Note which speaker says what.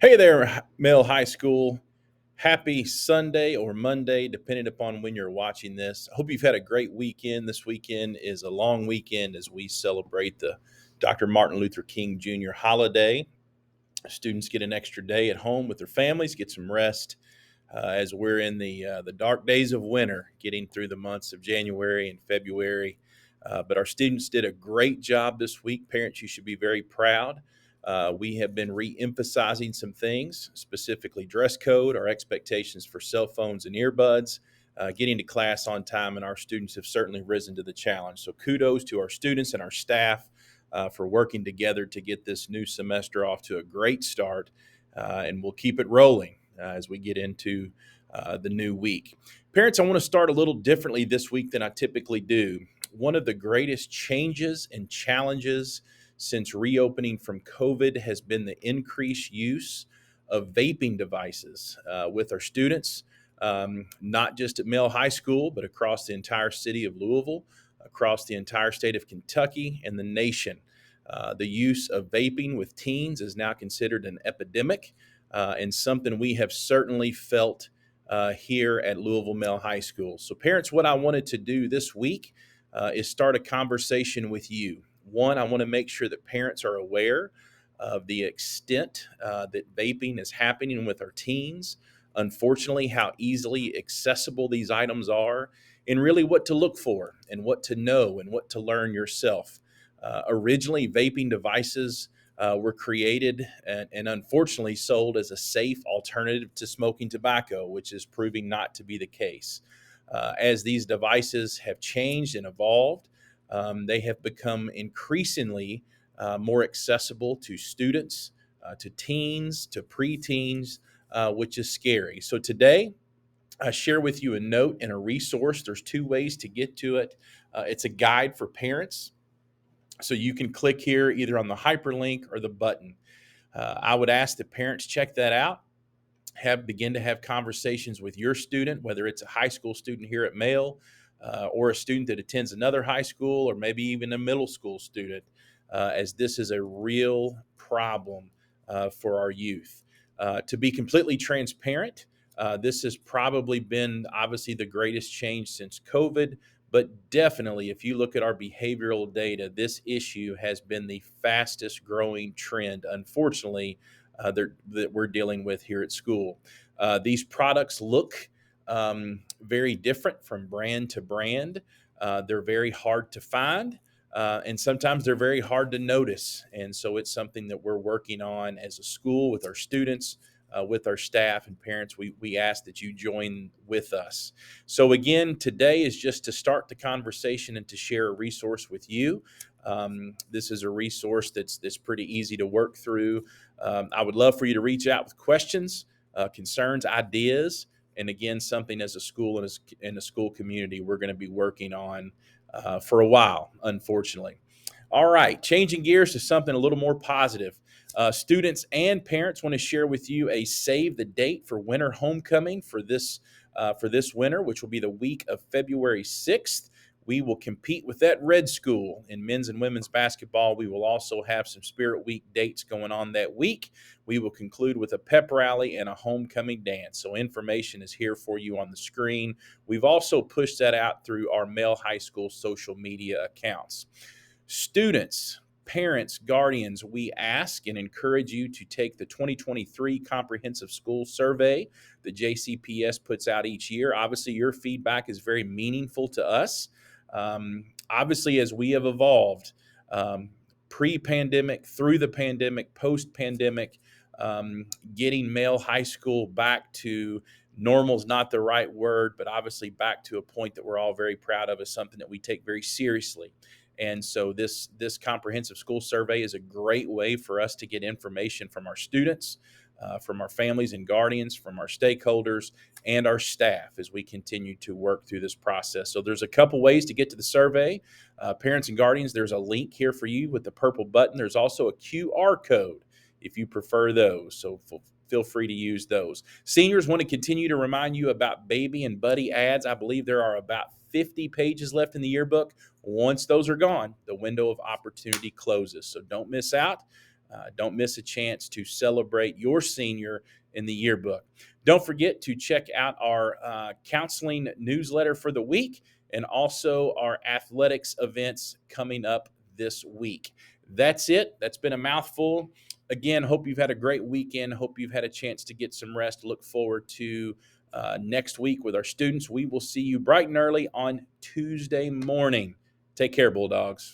Speaker 1: Hey there, Mill High School. Happy Sunday or Monday, depending upon when you're watching this. I hope you've had a great weekend. This weekend is a long weekend as we celebrate the Dr. Martin Luther King Jr. holiday. Students get an extra day at home with their families, get some rest as we're in the dark days of winter, getting through the months of January and February. But our students did a great job this week. Parents, you should be very proud. We have been re-emphasizing some things, specifically dress code, our expectations for cell phones and earbuds, getting to class on time, and our students have certainly risen to the challenge. So kudos to our students and our staff for working together to get this new semester off to a great start, and we'll keep it rolling as we get into the new week. Parents, I want to start a little differently this week than I typically do. One of the greatest changes and challenges since reopening from COVID has been the increased use of vaping devices with our students, not just at Mill High School, but across the entire city of Louisville, across the entire state of Kentucky, and the nation. The use of vaping with teens is now considered an epidemic and something we have certainly felt here at Louisville Mill High School. So, parents, what I wanted to do this week is start a conversation with you. One, I want to make sure that parents are aware of the extent that vaping is happening with our teens. Unfortunately, how easily accessible these items are, and really what to look for, and what to know, and what to learn yourself. Originally, vaping devices were created and unfortunately sold as a safe alternative to smoking tobacco, which is proving not to be the case. As these devices have changed and evolved, they have become increasingly more accessible to students, to teens, to preteens, which is scary. So today, I share with you a note and a resource. There's two ways to get to it. It's a guide for parents. So you can click here either on the hyperlink or the button. I would ask that parents check that out, begin to have conversations with your student, whether it's a high school student here at Mail or a student that attends another high school, or maybe even a middle school student, as this is a real problem for our youth. To be completely transparent, this has probably been obviously the greatest change since COVID, but definitely, if you look at our behavioral data, this issue has been the fastest growing trend, unfortunately, that we're dealing with here at school. These products look very different from brand to brand. They're very hard to find. And sometimes they're very hard to notice. And so it's something that we're working on as a school with our students, with our staff and parents. We ask that you join with us. So, again, today is just to start the conversation and to share a resource with you. This is a resource that's pretty easy to work through. I would love for you to reach out with questions, concerns, ideas, and again, something as a school and as in a school community we're going to be working on for a while, unfortunately. All right, changing gears to something a little more positive. Students and parents want to share with you a save the date for winter homecoming for this winter, which will be the week of February 6th. We will compete with that red school in men's and women's basketball. We will also have some Spirit Week dates going on that week. We will conclude with a pep rally and a homecoming dance. So information is here for you on the screen. We've also pushed that out through our Male High School social media accounts. Students, parents, guardians, we ask and encourage you to take the 2023 Comprehensive School Survey that JCPS puts out each year. Obviously, your feedback is very meaningful to us. Obviously, as we have evolved, pre-pandemic, through the pandemic, post-pandemic, getting Male High School back to normal is not the right word, but obviously back to a point that we're all very proud of is something that we take very seriously. And so this comprehensive school survey is a great way for us to get information from our students, from our families and guardians, from our stakeholders, and our staff as we continue to work through this process. So there's a couple ways to get to the survey. Parents and guardians, there's a link here for you with the purple button. There's also a QR code if you prefer those. So feel free to use those. Seniors, want to continue to remind you about baby and buddy ads. I believe there are about 50 pages left in the yearbook. Once those are gone, the window of opportunity closes. So don't miss out. Don't miss a chance to celebrate your senior in the yearbook. Don't forget to check out our counseling newsletter for the week and also our athletics events coming up this week. That's it. That's been a mouthful. Again, hope you've had a great weekend. Hope you've had a chance to get some rest. Look forward to next week with our students. We will see you bright and early on Tuesday morning. Take care, Bulldogs.